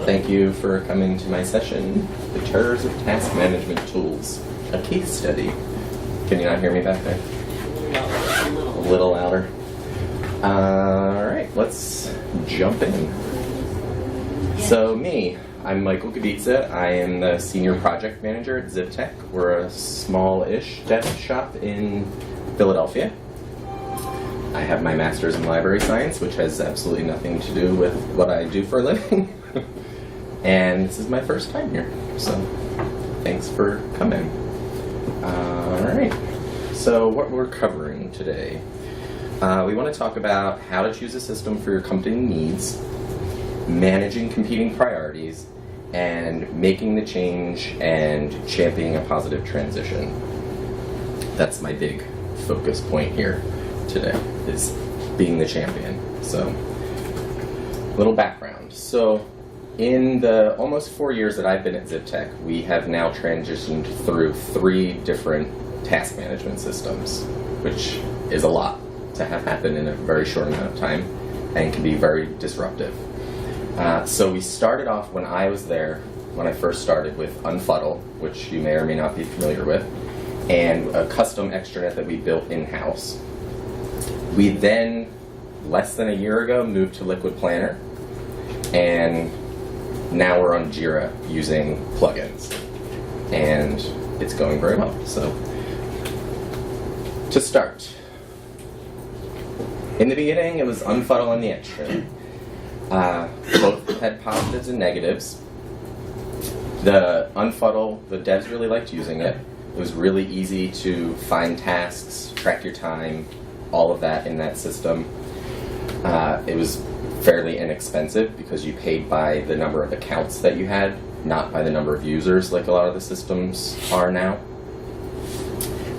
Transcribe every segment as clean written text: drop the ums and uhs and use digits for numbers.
Thank you for coming to my session, The Terrors of Task Management Tools, a case study. Can you not hear me back there? A little louder. All right, let's jump in. So I'm mgubicza. I am the Senior Project Manager at Zivtech. We're a small-ish dev shop in Philadelphia. I have my master's in library science, which has absolutely nothing to do with what I do for a living. And this is my first time here, so thanks for coming. All right, so what we're covering today, we want to talk about how to choose a system for your company needs, managing competing priorities, and making the change and championing a positive transition. That's my big focus point here today, is being the champion. So, a little background. So, in the almost 4 years that I've been at Zivtech, we have now transitioned through 3 different task management systems, which is a lot to have happen in a very short amount of time and can be very disruptive. So we started off when I was there, when I first started, with Unfuddle, which you may or may not be familiar with, and a custom extranet that we built in-house. We then, less than a year ago, moved to LiquidPlanner, and now we're on Jira using plugins, and it's going very well. So, to start, in the beginning it was Unfuddle and the extranet. Both had positives and negatives. The Unfuddle, the devs really liked using it. It was really easy to find tasks, track your time, all of that in that system. It was fairly inexpensive because you paid by the number of accounts that you had, not by the number of users like a lot of the systems are now.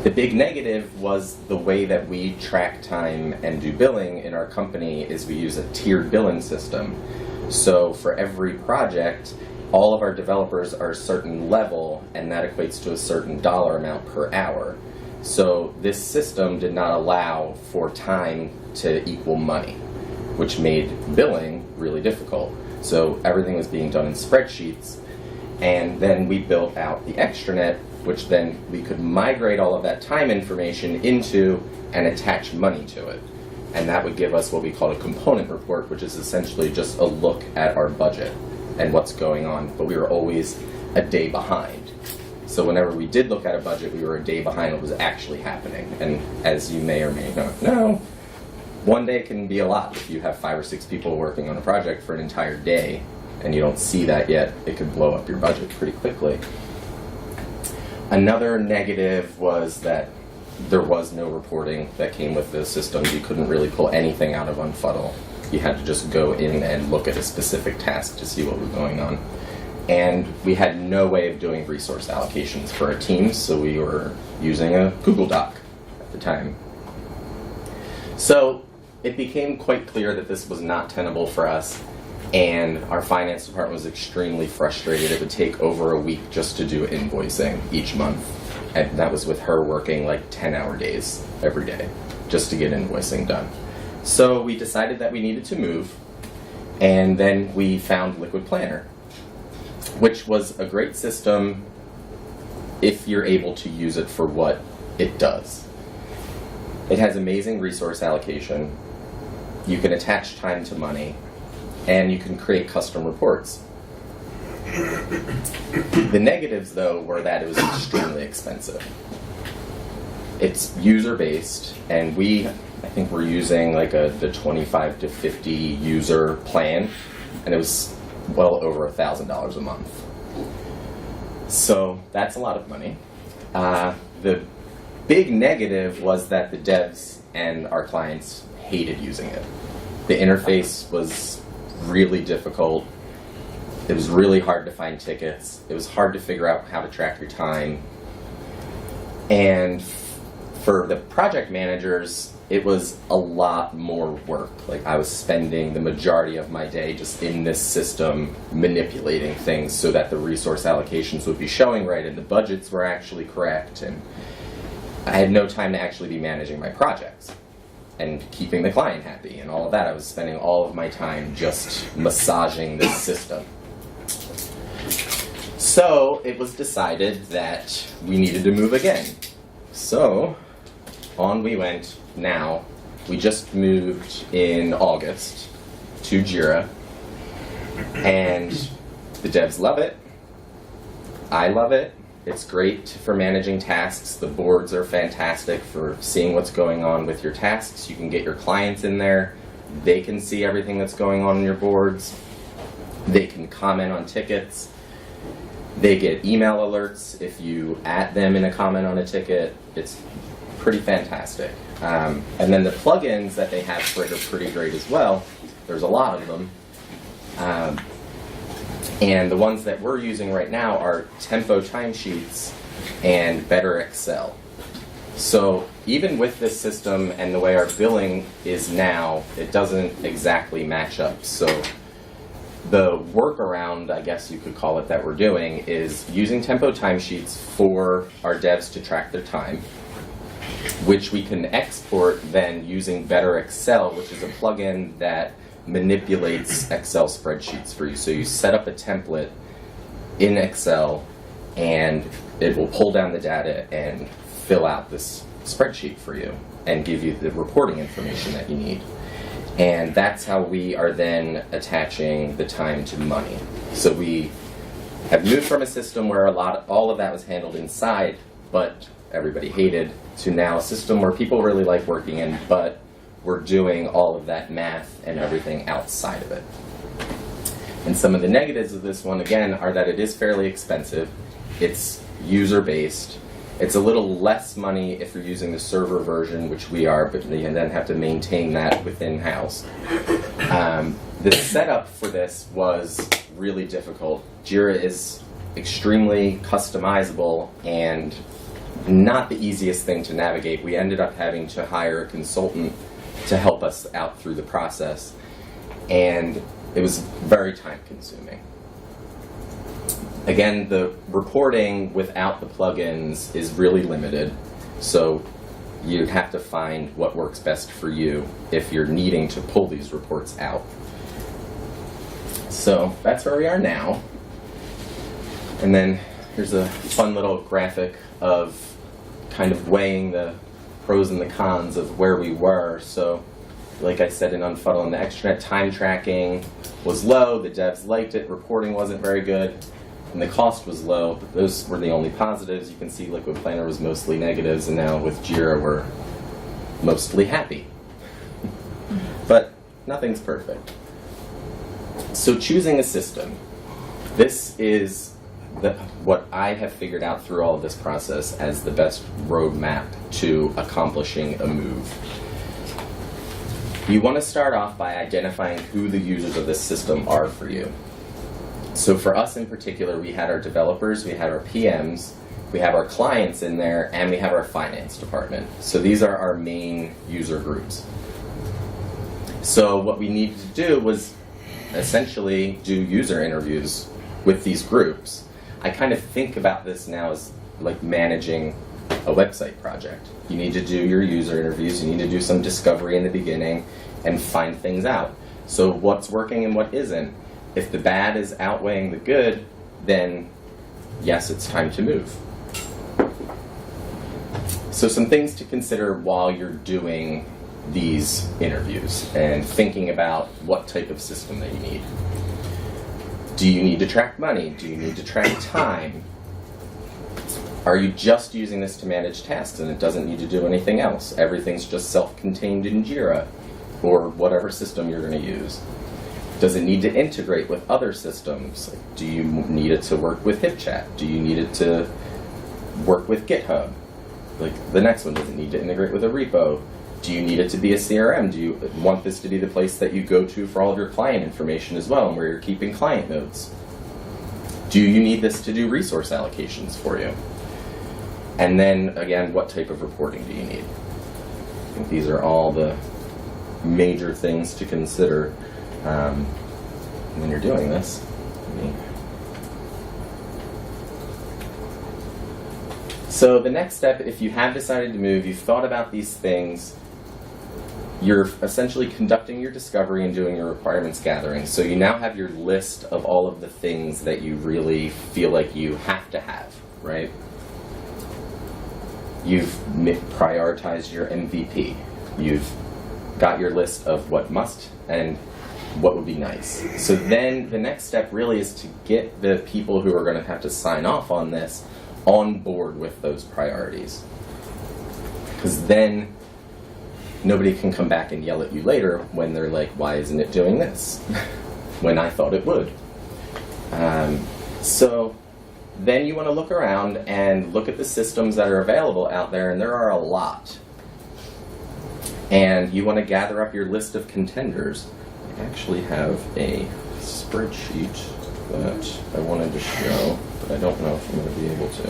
The big negative was the way that we track time and do billing in our company is we use a tiered billing system. So for every project, all of our developers are a certain level, and that equates to a certain dollar amount per hour. So this system did not allow for time to equal money, which made billing really difficult. So everything was being done in spreadsheets, and then we built out the extranet, which then we could migrate all of that time information into and attach money to it. And that would give us what we call a component report, which is essentially just a look at our budget and what's going on, but we were always a day behind. So whenever we did look at a budget, we were a day behind what was actually happening. And as you may or may not know, one day can be a lot. If you have 5 or 6 people working on a project for an entire day and you don't see that yet, it could blow up your budget pretty quickly. Another negative was that there was no reporting that came with the systems. You couldn't really pull anything out of Unfuddle. You had to just go in and look at a specific task to see what was going on. And we had no way of doing resource allocations for our teams, so we were using a Google Doc at the time. So it became quite clear that this was not tenable for us, and our finance department was extremely frustrated. It would take over a week just to do invoicing each month, and that was with her working like 10-hour days every day just to get invoicing done. So we decided that we needed to move, and then we found LiquidPlanner, which was a great system if you're able to use it for what it does. It has amazing resource allocation. You can attach time to money, and you can create custom reports. The negatives, though, were that it was extremely expensive. It's user-based, and I think we're using like the 25 to 50 user plan, and it was well over $1,000 a month. So that's a lot of money. The big negative was that the devs and our clients hated using it. The interface was really difficult. It was really hard to find tickets. It was hard to figure out how to track your time. And for the project managers, it was a lot more work. Like, I was spending the majority of my day just in this system manipulating things so that the resource allocations would be showing right and the budgets were actually correct, and I had no time to actually be managing my projects and keeping the client happy and all of that. I was spending all of my time just massaging this system. So it was decided that we needed to move again. So on we went now. We just moved in August to Jira, and the devs love it. I love it. It's great for managing tasks. The boards are fantastic for seeing what's going on with your tasks. You can get your clients in there. They can see everything that's going on in your boards. They can comment on tickets. They get email alerts if you add them in a comment on a ticket. It's pretty fantastic. And then the plugins that they have for it are pretty great as well. There's a lot of them. And the ones that we're using right now are Tempo timesheets and Better Excel. So even with this system and the way our billing is now, it doesn't exactly match up. So the workaround, I guess you could call it, that we're doing is using Tempo timesheets for our devs to track their time, which we can export then using Better Excel, which is a plugin that manipulates Excel spreadsheets for you. So you set up a template in Excel and it will pull down the data and fill out this spreadsheet for you and give you the reporting information that you need. And that's how we are then attaching the time to money. So we have moved from a system where all of that was handled inside, but everybody hated, to now a system where people really like working in, but we're doing all of that math and everything outside of it. And some of the negatives of this one, again, are that it is fairly expensive. It's user-based. It's a little less money if you're using the server version, which we are, but you then have to maintain that within-house. The setup for this was really difficult. Jira is extremely customizable and not the easiest thing to navigate. We ended up having to hire a consultant to help us out through the process, and it was very time-consuming. Again, the reporting without the plugins is really limited, so you have to find what works best for you if you're needing to pull these reports out. So that's where we are now. And then here's a fun little graphic of kind of weighing the pros and the cons of where we were. So like I said in Unfuddle, and the extranet time tracking was low, the devs liked it, reporting wasn't very good, and the cost was low, but those were the only positives. You can see LiquidPlanner was mostly negatives, and now with Jira we're mostly happy. But nothing's perfect. So choosing a system. This is what I have figured out through all of this process as the best roadmap to accomplishing a move. You want to start off by identifying who the users of this system are for you. So for us in particular, we had our developers, we had our PMs, we have our clients in there, and we have our finance department. So these are our main user groups. So what we needed to do was essentially do user interviews with these groups. I kind of think about this now as like managing a website project. You need to do your user interviews, you need to do some discovery in the beginning and find things out. So what's working and what isn't. If the bad is outweighing the good, then yes, it's time to move. So some things to consider while you're doing these interviews and thinking about what type of system that you need. Do you need to track money? Do you need to track time? Are you just using this to manage tasks and it doesn't need to do anything else? Everything's just self-contained in Jira or whatever system you're going to use. Does it need to integrate with other systems? Do you need it to work with HipChat? Do you need it to work with GitHub? Like the next one, does it need to integrate with a repo? Do you need it to be a CRM? Do you want this to be the place that you go to for all of your client information as well and where you're keeping client notes? Do you need this to do resource allocations for you? And then, again, what type of reporting do you need? I think these are all the major things to consider when you're doing this. So the next step, if you have decided to move, you've thought about these things, you're essentially conducting your discovery and doing your requirements gathering. So you now have your list of all of the things that you really feel like you have to have, right? You've prioritized your MVP. You've got your list of what must and what would be nice. So then the next step really is to get the people who are going to have to sign off on this on board with those priorities. Because then nobody can come back and yell at you later when they're like, why isn't it doing this? When I thought it would. So then you want to look around and look at the systems that are available out there, and there are a lot. And you want to gather up your list of contenders. I actually have a spreadsheet that I wanted to show, but I don't know if I'm going to be able to.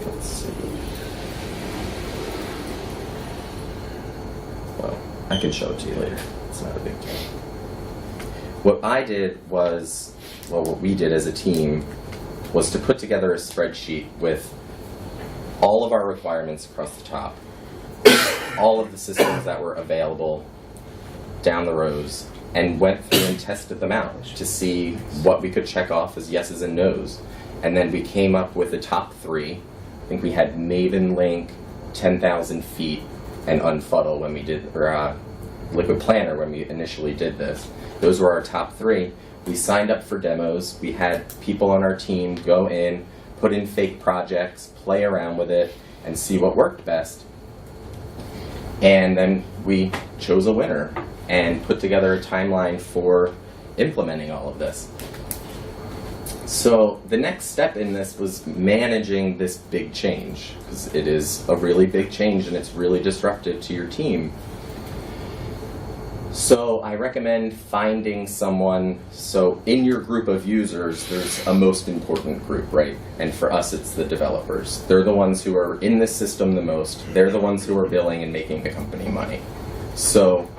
Let's see. Well, I can show it to you later. It's not a big deal. What I did was, well, what we did as a team was to put together a spreadsheet with all of our requirements across the top, all of the systems that were available down the rows, and went through and tested them out to see what we could check off as yeses and nos. And then we came up with the top 3. I think we had Maven Link, 10,000 feet, and Unfuddle when we did, or LiquidPlanner when we initially did this. Those were our top 3. We signed up for demos. We had people on our team go in, put in fake projects, play around with it, and see what worked best. And then we chose a winner and put together a timeline for implementing all of this. So the next step in this was managing this big change, because it is a really big change and it's really disruptive to your team. So I recommend finding someone, so in your group of users, there's a most important group, right? And for us, it's the developers. They're the ones who are in this system the most. They're the ones who are billing and making the company money. So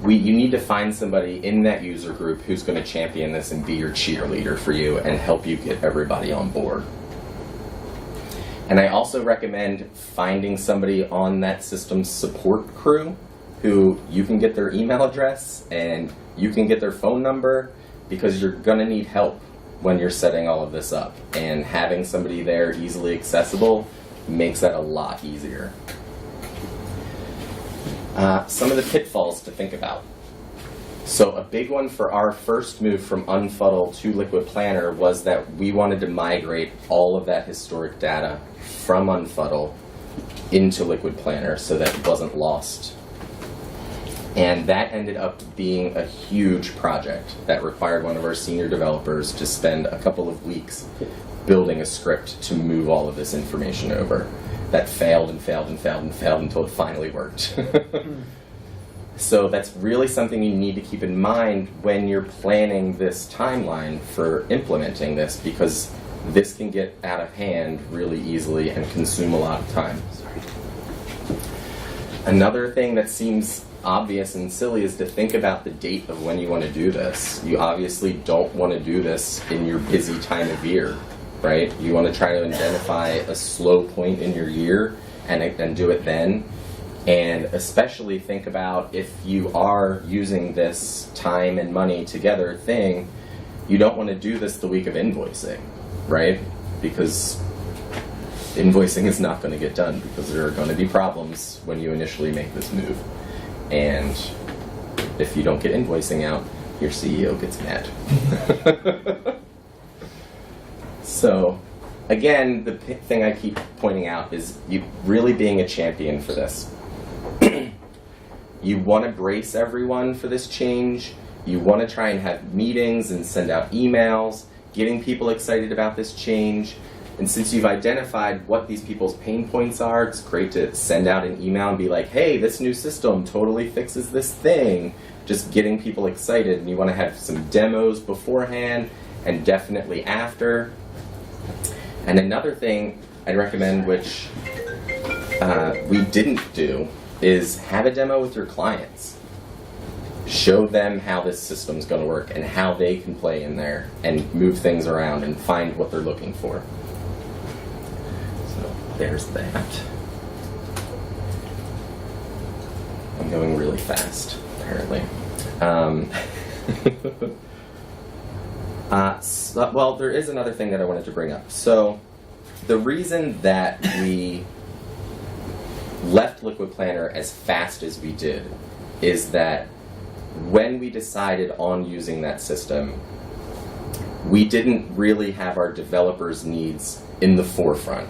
you need to find somebody in that user group who's going to champion this and be your cheerleader for you and help you get everybody on board. And I also recommend finding somebody on that system's support crew who you can get their email address and you can get their phone number, because you're going to need help when you're setting all of this up. And having somebody there easily accessible makes that a lot easier. Some of the pitfalls to think about. So a big one for our first move from Unfuddle to LiquidPlanner was that we wanted to migrate all of that historic data from Unfuddle into LiquidPlanner so that it wasn't lost. And that ended up being a huge project that required one of our senior developers to spend a couple of weeks building a script to move all of this information over. That failed and failed and failed and failed until it finally worked. So that's really something you need to keep in mind when you're planning this timeline for implementing this, because this can get out of hand really easily and consume a lot of time. Another thing that seems obvious and silly is to think about the date of when you want to do this. You obviously don't want to do this in your busy time of year, right? You want to try to identify a slow point in your year and do it then. And especially think about if you are using this time and money together thing, you don't want to do this the week of invoicing, right? Because invoicing is not going to get done, because there are going to be problems when you initially make this move. And if you don't get invoicing out, your CEO gets mad. So, again, the thing I keep pointing out is you really being a champion for this. You want to brace everyone for this change. You want to try and have meetings and send out emails, getting people excited about this change. And since you've identified what these people's pain points are, it's great to send out an email and be like, hey, this new system totally fixes this thing. Just getting people excited. And you want to have some demos beforehand and definitely after. And another thing I'd recommend, which we didn't do, is have a demo with your clients. Show them how this system's going to work and how they can play in there and move things around and find what they're looking for. So there's that. I'm going really fast, apparently. Well, there is another thing that I wanted to bring up. So the reason that we left LiquidPlanner as fast as we did is that when we decided on using that system, we didn't really have our developers' needs in the forefront.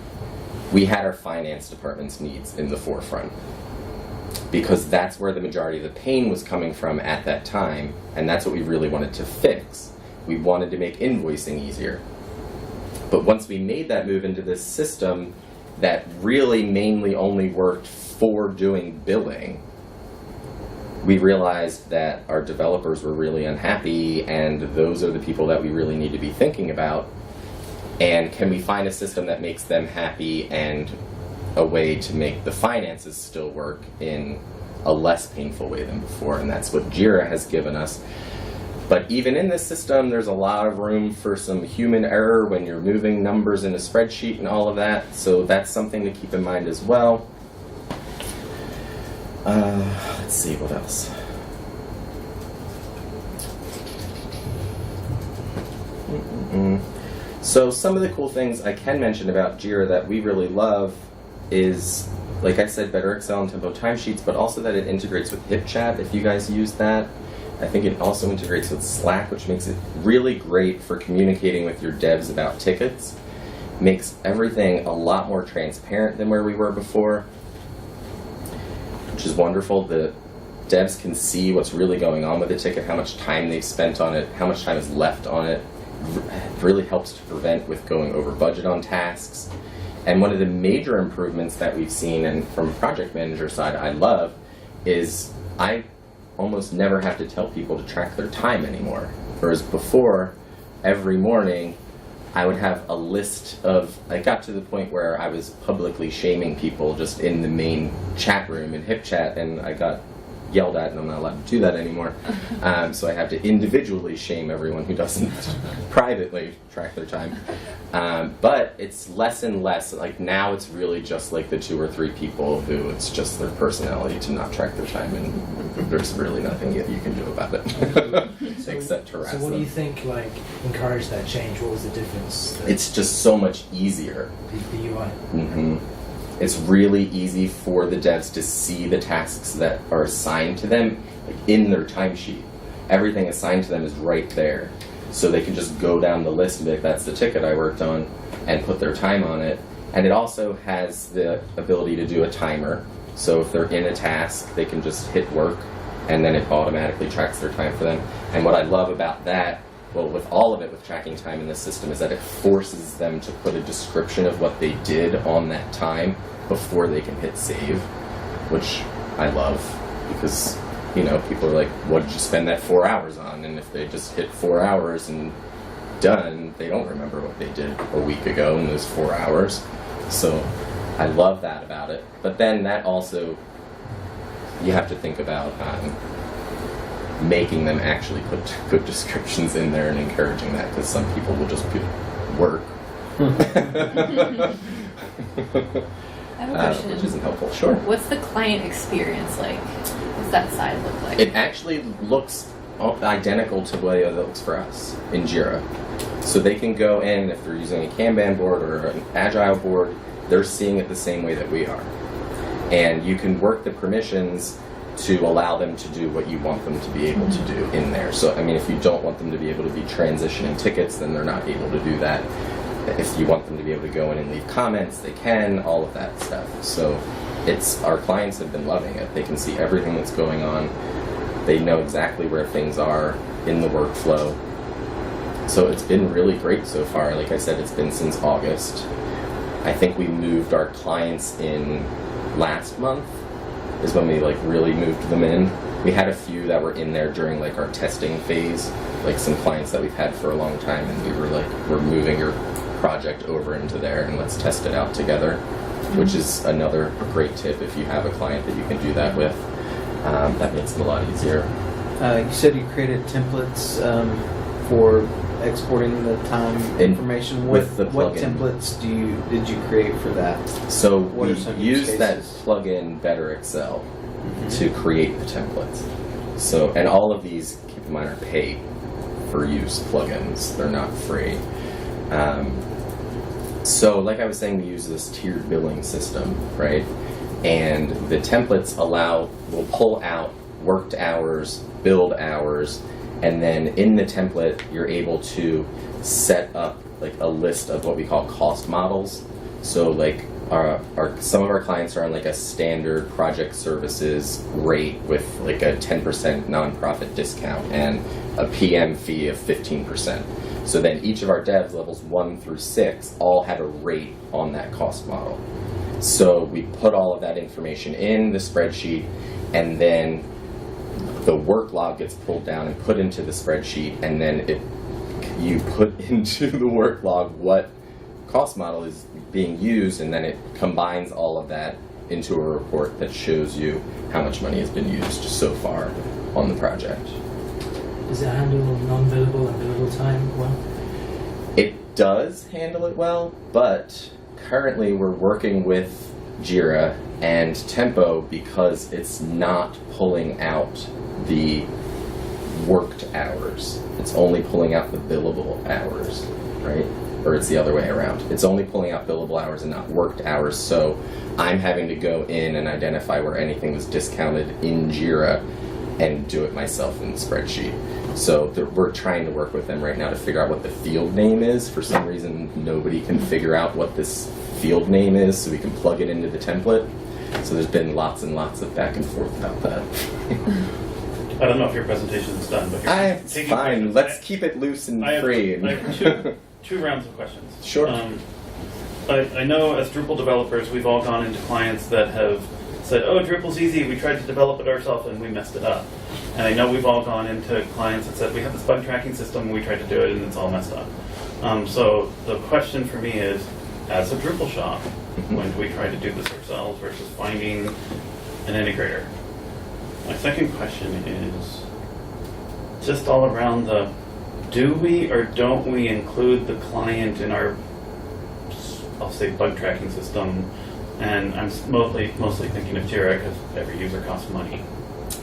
We had our finance department's needs in the forefront, because that's where the majority of the pain was coming from at that time, and that's what we really wanted to fix. We wanted to make invoicing easier. But once we made that move into this system that really mainly only worked for doing billing, we realized that our developers were really unhappy, and those are the people that we really need to be thinking about. And can we find a system that makes them happy and a way to make the finances still work in a less painful way than before? And that's what Jira has given us. But even in this system, there's a lot of room for some human error when you're moving numbers in a spreadsheet and all of that. So that's something to keep in mind as well. Let's see, what else? So some of the cool things I can mention about Jira that we really love is, like I said, better Excel and Tempo timesheets, but also that it integrates with HipChat if you guys use that. I think it also integrates with Slack, which makes it really great for communicating with your devs about tickets. Makes everything a lot more transparent than where we were before, which is wonderful. The devs can see what's really going on with the ticket, how much time they've spent on it, how much time is left on it. It really helps to prevent with going over budget on tasks. And one of the major improvements that we've seen, and from a project manager side I love, is I almost never have to tell people to track their time anymore. Whereas before, every morning, I would have a list of, I got to the point where I was publicly shaming people just in the main chat room in HipChat, and I got yelled at, and I'm not allowed to do that anymore. So I have to individually shame everyone who doesn't privately track their time. But it's less and less, like now it's really just like the 2 or 3 people who it's just their personality to not track their time, and there's really nothing you can do about it except harass them. So what do you think like encouraged that change? What was the difference? It's just so much easier. The UI? Mm-hmm. It's really easy for the devs to see the tasks that are assigned to them in their timesheet. Everything assigned to them is right there. So they can just go down the list and be like, that's the ticket I worked on, and put their time on it. And it also has the ability to do a timer. So if they're in a task, they can just hit work, and then it automatically tracks their time for them. And what I love about that, well, with all of it, with tracking time in this system, is that it forces them to put a description of what they did on that time before they can hit save, which I love, because, you know, people are like, what did you spend that 4 hours on? And if they just hit 4 hours and done, they don't remember what they did a week ago in those 4 hours. So I love that about it. But then that also, you have to think about making them actually put good descriptions in there and encouraging that, because some people will just put work. I have a question. Which isn't helpful. Sure. What's the client experience like? What's that side look like? It actually looks identical to the way it looks for us in Jira. So they can go in, if they're using a Kanban board or an Agile board, they're seeing it the same way that we are. And you can work the permissions to allow them to do what you want them to be able to do in there. So, I mean, if you don't want them to be able to be transitioning tickets, then they're not able to do that. If you want them to be able to go in and leave comments, they can, all of that stuff. So it's, our clients have been loving it. They can see everything that's going on. They know exactly where things are in the workflow. So it's been really great so far. Like I said, it's been since August. I think we moved our clients in last month is when we like really moved them in. We had a few that were in there during like our testing phase, like some clients that we've had for a long time, and we were like, we're moving your project over into there and let's test it out together, which is another great tip if you have a client that you can do that with. That makes it a lot easier. You said you created templates for exporting the time information. What templates did you create for that? So we use that plugin Better Excel, to create the templates. So, and all of these, keep in mind, are paid for use plugins. They're not free. So like I was saying, we use this tiered billing system, right? And the templates will pull out worked hours, billed hours, and then in the template, you're able to set up like a list of what we call cost models. So like some of our clients are on like a standard project services rate with like a 10% nonprofit discount and a PM fee of 15%. So then each of our devs, levels 1 through 6, all have a rate on that cost model. So we put all of that information in the spreadsheet, and then the work log gets pulled down and put into the spreadsheet, and then you put into the work log what cost model is being used, and then it combines all of that into a report that shows you how much money has been used so far on the project. Does it handle non-billable and billable time well? It does handle it well, but currently we're working with Jira and Tempo because it's not pulling out the worked hours. It's only pulling out the billable hours, right? Or it's the other way around. It's only pulling out billable hours and not worked hours, so I'm having to go in and identify where anything was discounted in Jira and do it myself in the spreadsheet. So we're trying to work with them right now to figure out what the field name is. For some reason, nobody can figure out what this field name is, so we can plug it into the template. So there's been lots and lots of back and forth about that. I don't know if your presentation is done, but it's fine. Questions. Let's keep it loose and free. I have two rounds of questions. Sure. I know as Drupal developers, we've all gone into clients that have said, oh, Drupal's easy, we tried to develop it ourselves and we messed it up. And I know we've all gone into clients that said, we have this bug tracking system, we tried to do it and it's all messed up. So the question for me is, as a Drupal shop, when do we try to do this ourselves versus finding an integrator? My second question is just all around the, do we or don't we include the client in our, I'll say, bug tracking system? And I'm mostly thinking of Jira because every user costs money.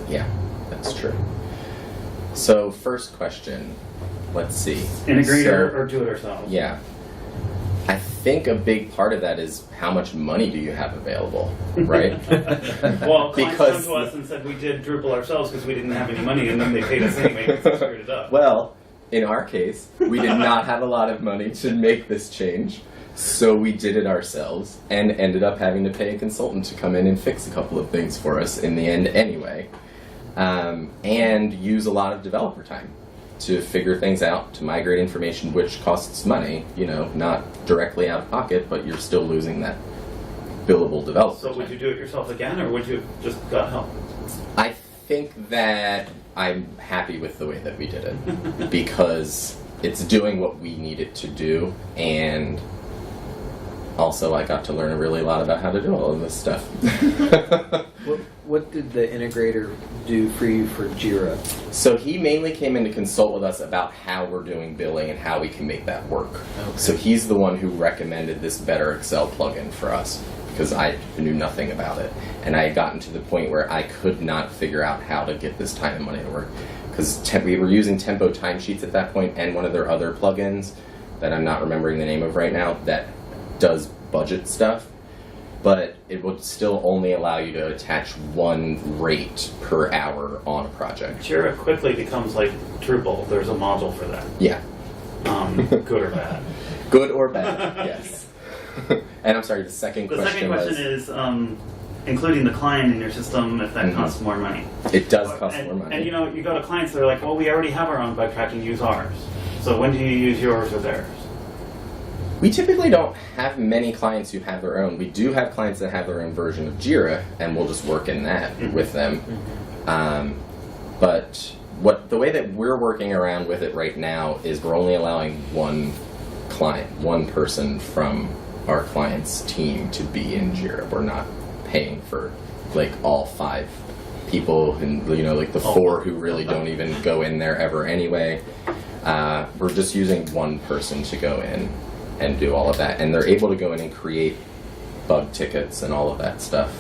Yeah, that's true. So first question, let's see. Integrator or do it ourselves? Yeah. I think a big part of that is how much money do you have available, right? Well, clients come to us and said we did Drupal ourselves because we didn't have any money, and then they paid us anyway because we screwed it up. Well, in our case, we did not have a lot of money to make this change, so we did it ourselves and ended up having to pay a consultant to come in and fix a couple of things for us in the end anyway, and use a lot of developer time to figure things out, to migrate information, which costs money, you know, not directly out of pocket, but you're still losing that billable developer So would you do it yourself again, or would you just got help? I think that I'm happy with the way that we did it because it's doing what we need it to do, and also I got to learn a really lot about how to do all of this stuff. What did the integrator do for you for Jira? So he mainly came in to consult with us about how we're doing billing and how we can make that work. Okay. So he's the one who recommended this Better Excel plugin for us because I knew nothing about it. And I had gotten to the point where I could not figure out how to get this time and money to work. Because we were using Tempo timesheets at that point and one of their other plugins that I'm not remembering the name of right now that does budget stuff. But it would still only allow you to attach one rate per hour on a project. Jira quickly becomes like Drupal. There's a module for that. Yeah. Good or bad? Good or bad, yes. And I'm sorry, the second question The second question is including the client in your system if that costs more money. It does cost more money. And you know, you go to clients that are like, well, we already have our own bug tracking, use ours. So when do you use yours or theirs? We typically don't have many clients who have their own. We do have clients that have their own version of Jira, and we'll just work in that with them. But the way that we're working around with it right now is we're only allowing one client, one person from our client's team to be in Jira. We're not paying for like all 5 people, and you know, like the 4 who really don't even go in there ever anyway. We're just using one person to go in and do all of that, and they're able to go in and create bug tickets and all of that stuff.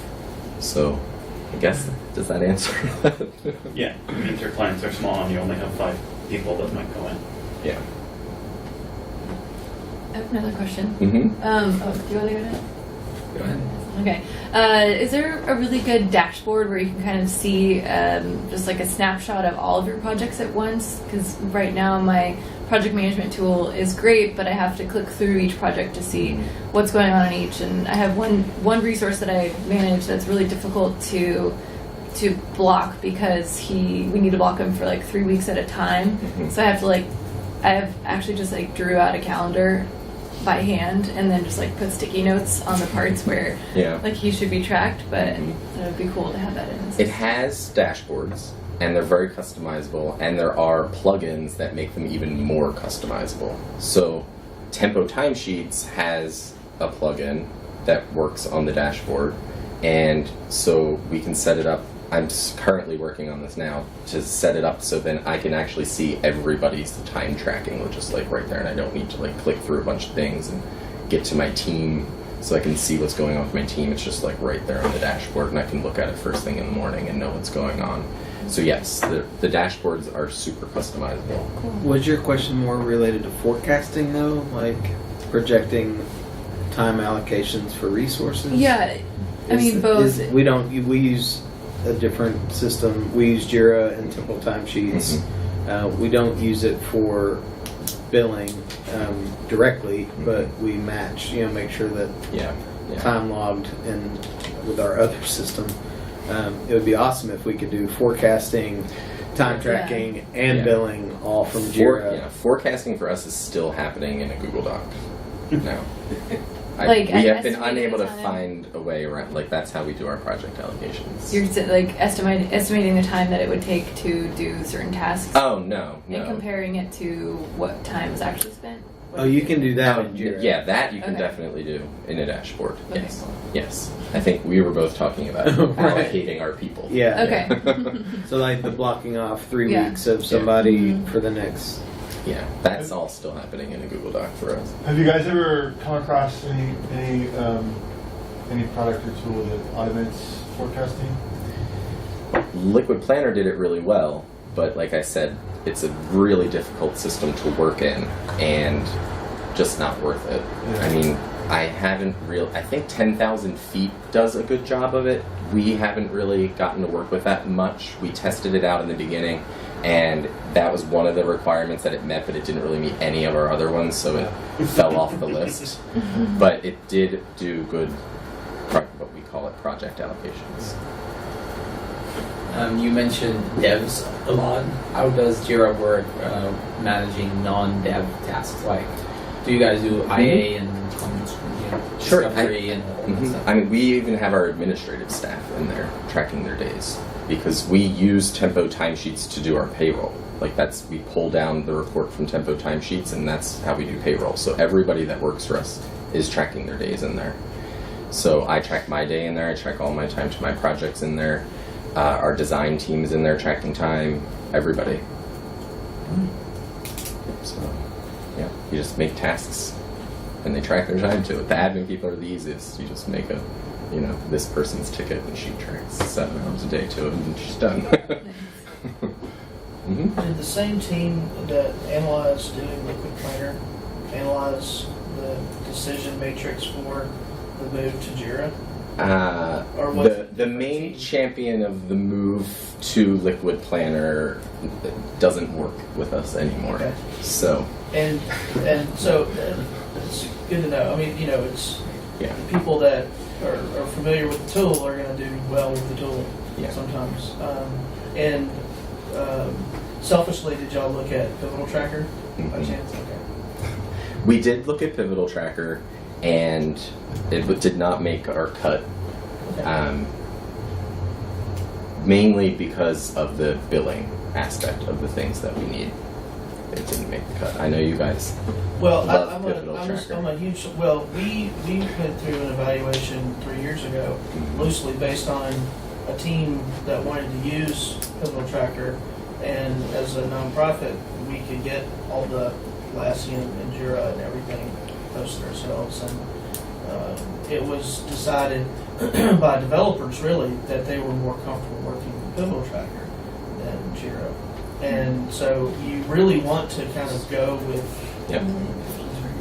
So I guess, does that answer that? Yeah, it means your clients are small and you only have 5 people that might go in. Yeah. I have another question. Mm-hmm. Do you want to go ahead? Go ahead. Okay. Is there a really good dashboard where you can kind of see just like a snapshot of all of your projects at once? Because right now my project management tool is great, but I have to click through each project to see what's going on in each. And I have one resource that I manage that's really difficult to block because we need to block him for like 3 weeks at a time. Mm-hmm. So I have actually just like drew out a calendar by hand and then just like put sticky notes on the parts where like he should be tracked, but it would be cool to have that in the system. It has dashboards, and they're very customizable, and there are plugins that make them even more customizable. So Tempo Timesheets has a plugin that works on the dashboard, and so we can set it up. I'm currently working on this now to set it up so then I can actually see everybody's time tracking, just like right there, and I don't need to like click through a bunch of things and get to my team so I can see what's going on with my team. It's just like right there on the dashboard, and I can look at it first thing in the morning and know what's going on. So yes, the dashboards are super customizable. Cool. Was your question more related to forecasting though, like projecting time allocations for resources? Yeah, I mean both. We use a different system. We use Jira and Tempo timesheets. We don't use it for billing directly, but we match. Make sure that time logged in with our other system. It would be awesome if we could do forecasting, time tracking, and billing all from Jira. Forecasting for us is still happening in a Google Doc now. Like, we have been estimating unable the to time? find a way around. Like that's how we do our project allocations. You're like estimating the time that it would take to do certain tasks. Oh no. And comparing it to what time was actually spent. Oh, you can do that in Jira. Yeah, that you can definitely do in a dashboard. Yes. Yes. I think we were both talking about allocating our people. Yeah. Okay. So like the blocking off 3 weeks of somebody for the next. Yeah, that's all still happening in a Google Doc for us. Have you guys ever come across any product or tool that automates forecasting? LiquidPlanner did it really well, but like I said, it's a really difficult system to work in and just not worth it. Yeah. I mean, I think 10,000 feet does a good job of it. We haven't really gotten to work with that much. We tested it out in the beginning, and that was one of the requirements that it met, but it didn't really meet any of our other ones, so it fell off the list. But it did do good, what we call it, project allocations. You mentioned devs a lot. How does Jira work managing non-dev tasks? Like, do you guys do IA and discovery and all that stuff? I mean, we even have our administrative staff in there tracking their days because we use Tempo timesheets to do our payroll. Like we pull down the report from Tempo timesheets, and that's how we do payroll. So everybody that works for us is tracking their days in there. So I track my day in there. I track all my time to my projects in there. Our design team is in there tracking time. Everybody. So, yeah, you just make tasks, and they track their time to it. The admin people are the easiest. You just make this person's ticket, and she tracks 7 hours a day to it, and she's done. Did the same team that analyzed doing LiquidPlanner analyze the decision matrix for the move to Jira? Or was the main champion of the move to LiquidPlanner doesn't work with us anymore. Okay. So and so it's good to know. I mean, it's the people that are familiar with the tool are going to do well with the tool sometimes. Selfishly, did y'all look at Pivotal Tracker by chance? Okay. We did look at Pivotal Tracker, and it did not make our cut. Okay. Mainly because of the billing aspect of the things that we need. It didn't make the cut. I know you guys. Well, love Pivotal Tracker. I'm a huge. Well, we went through an evaluation 3 years ago, loosely based on a team that wanted to use Pivotal Tracker, and as a nonprofit, we could get all the Atlassian and Jira and everything posted ourselves, and it was decided by developers really that they were more comfortable working with Pivotal Tracker than Jira. And so you really want to kind of go with Yep.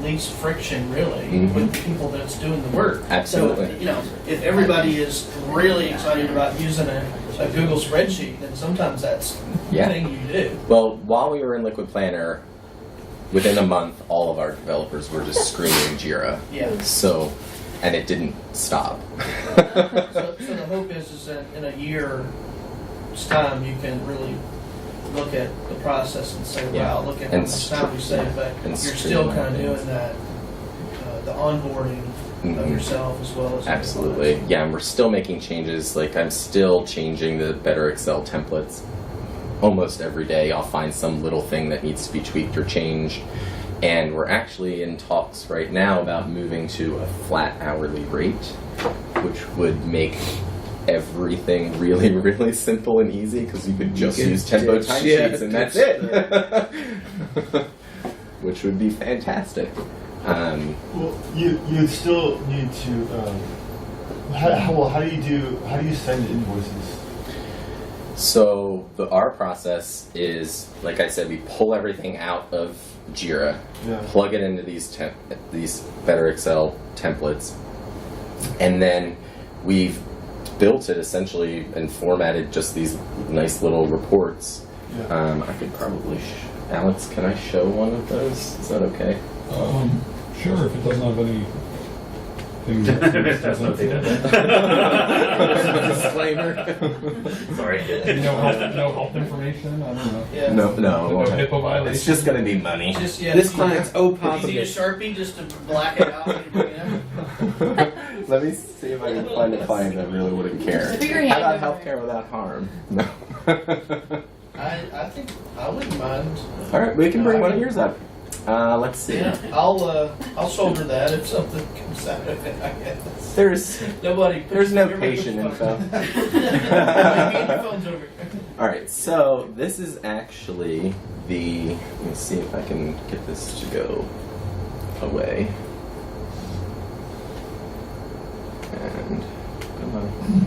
least friction really Mhm. with the people that's doing the work. Absolutely. So, you know, if everybody is really excited about using a Google spreadsheet, then sometimes that's Yeah. the thing you do. Well, while we were in LiquidPlanner, within a month, all of our developers were just screaming Jira. Yeah. So, and it didn't stop. So the hope is that in a year's time you can really look at the process and say, Yeah. wow, look at how And much time we saved, but and you're still kind of streamline doing that, the onboarding of Mhm. yourself as well as Absolutely. Yeah, and we're still making changes. Like, I'm still changing the Better Excel templates almost every day. I'll find some little thing that needs to be tweaked or changed. And we're actually in talks right now about moving to a flat hourly rate, which would make everything really, really simple and easy because you could just You could use Tempo just- timesheets yeah, and that's that's it. Which would be fantastic. Well, you still need to. How do you send invoices? So our process is, like I said, we pull everything out of Jira, Yeah. plug it into these Better Excel templates, and then we've built it essentially and formatted just these nice little reports. Yeah. I could probably, Alex, can I show one of those? Is that okay? Sure, if it doesn't have any things that That's doesn't what they have did. Disclaimer. Sorry. no health information. I don't know. Yeah. No, No HIPAA violation. It's just going to be money. Just, yeah, This client's O if you need a positive. Sharpie just to black it out when you bring it in. Let me see if I can find a client that really wouldn't care. Put your How hand about over healthcare without harm? No. I think I wouldn't mind. All right, we can bring one of yours up. Let's see. Yeah, I'll shoulder that if something comes out of it. I guess. There's Nobody. There's no everybody patient puts info. phone- the phone's over. all right. So this is actually the. Let me see if I can get this to go away. And come on,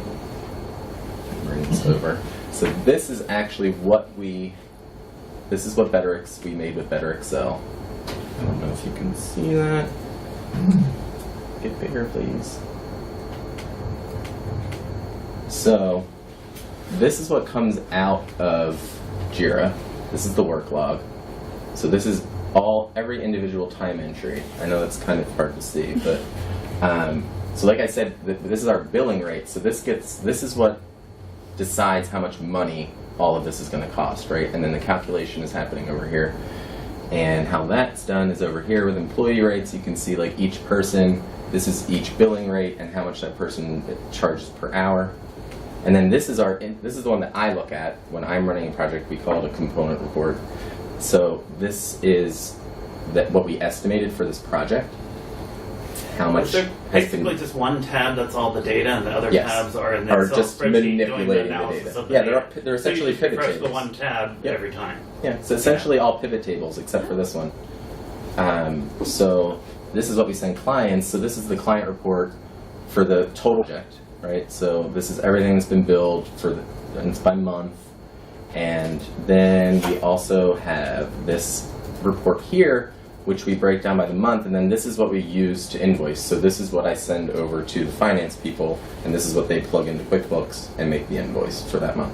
bring this over. So this is actually what we. This is what we made with Better Excel. I don't know if you can see that. Get bigger, please. So, this is what comes out of Jira. This is the work log. So this is every individual time entry. I know that's kind of hard to see, but so like I said, this is our billing rate. So this is what decides how much money all of this is going to cost, right? And then the calculation is happening over here. And how that's done is over here with employee rates. You can see like each person, this is each billing rate and how much that person charges per hour. And then this is the one that I look at when I'm running a project. We call it a component report. So this is what we estimated for this project. How much Is there has basically been, just one tab that's all the data, and the other Yes. tabs are in the Are Excel just spreadsheet doing manipulating the the analysis data. of the Yeah, data. they're essentially so you just pivot refresh the tables. one tab Yep. every time. Yeah, it's essentially all pivot tables except for this one. So this is what we send clients. So this is the client report for the total project, right? So this is everything that's been billed and it's by month. And then we also have this report here, which we break down by the month, and then this is what we use to invoice. So this is what I send over to the finance people, and this is what they plug into QuickBooks and make the invoice for that month.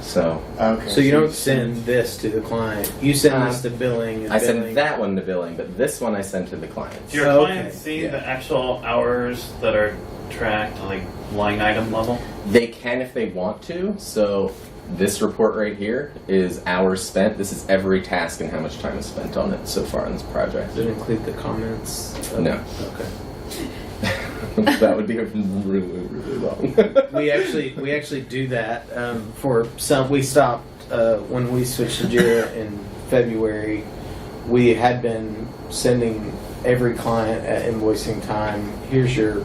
So Okay. So you don't send this to the client. You send this to billing. And I billing. send that one to billing, but this one I send to the clients. Do your Okay, clients see yeah. the actual hours that are tracked, like line item level? They can if they want to. So this report right here is hours spent. This is every task and how much time is spent on it so far in this project. Does it include the comments? No. Okay. That would be really, really long. We actually do that for some. We stopped when we switched to Jira in February. We had been sending every client at invoicing time, here's your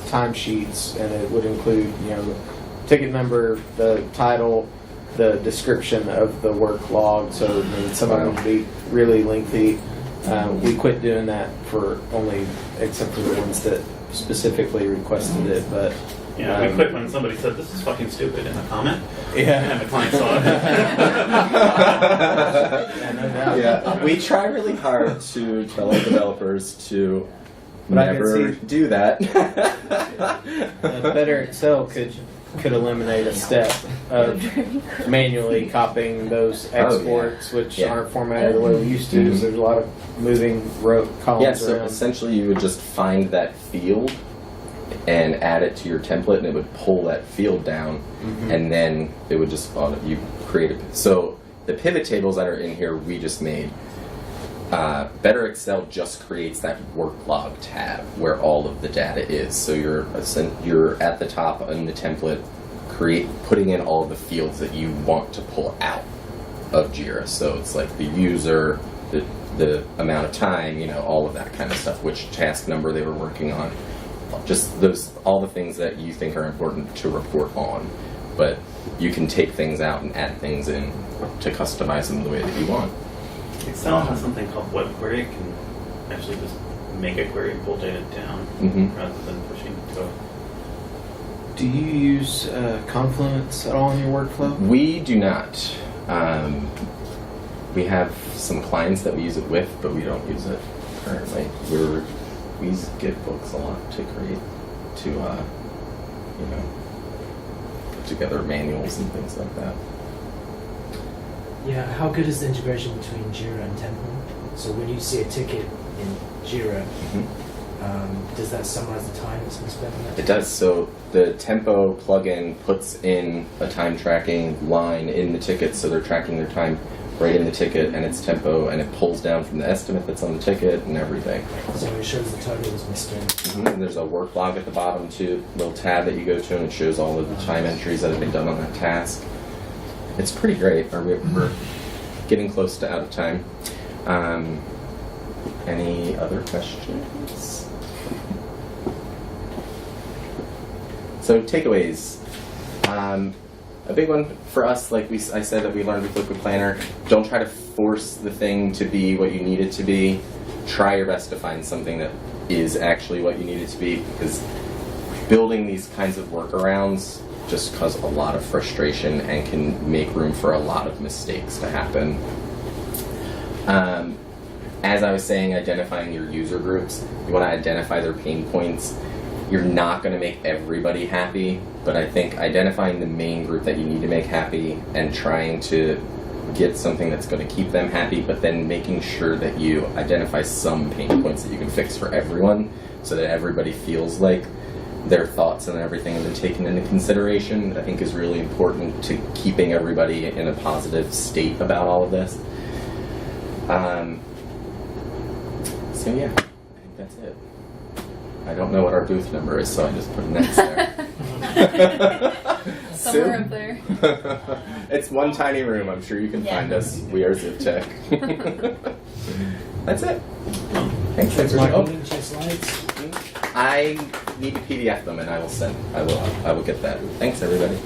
timesheets, and it would include the ticket number, the title, the description of the work log. So some of them would be really lengthy. We quit doing that except for the ones that specifically requested it, but Yeah, we quit when somebody said, this is fucking stupid in a comment. yeah. And the client saw it. Yeah, no doubt. Yeah, we try really hard to tell our developers to But I can never see- do that. Better Excel could eliminate a step of manually copying those Oh, yeah. exports, which Yeah. aren't formatted the way we used to. So there's a lot of moving columns Yeah, so around. essentially you would just find that field and add it to your template, and it would pull that field down, and then it would just you create it. So the pivot tables that are in here we just made. Better Excel just creates that work log tab where all of the data is. So you're at the top in the template, putting in all of the fields that you want to pull out of Jira. So it's like the user, the amount of time, all of that kind of stuff, which task number they were working on. Just all the things that you think are important to report on. But you can take things out and add things in to customize them the way that you want. Excel has something called web query. It can actually just make a query and pull data down rather than pushing to it. Do you use Confluence at all in your workflow? We do not. We have some clients that we use it with, but we don't use it currently. We use GitBooks a lot to put together manuals and things like that. Yeah, how good is the integration between Jira and Tempo? So when you see a ticket in Jira, does that summarize the time that's been spent on that? It does. So the Tempo plugin puts in a time tracking line in the ticket, so they're tracking their time right in the ticket, and it's Tempo, and it pulls down from the estimate that's on the ticket and everything. So it shows the total was missed in. And there's a work log at the bottom too, little tab that you go to, and it shows all of the time entries that have been done on that task. It's pretty great. We're getting close to out of time. Any other questions? So takeaways. A big one for us, like I said that we learned with LiquidPlanner, don't try to force the thing to be what you need it to be. Try your best to find something that is actually what you need it to be, because building these kinds of workarounds just cause a lot of frustration and can make room for a lot of mistakes to happen. As I was saying, identifying your user groups, you want to identify their pain points. You're not going to make everybody happy, but I think identifying the main group that you need to make happy and trying to get something that's going to keep them happy, but then making sure that you identify some pain points that you can fix for everyone so that everybody feels like their thoughts and everything have been taken into consideration, I think is really important to keeping everybody in a positive state about all of this. So yeah, I think that's it. I don't know what our booth number is, so I just put an X there. Somewhere up there. It's one tiny room. I'm sure you can find us. We are Zivtech. That's it. Thanks, everybody. Michael, link to your slides. I need to PDF them, and I will get that. Thanks, everybody.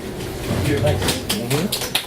Thanks.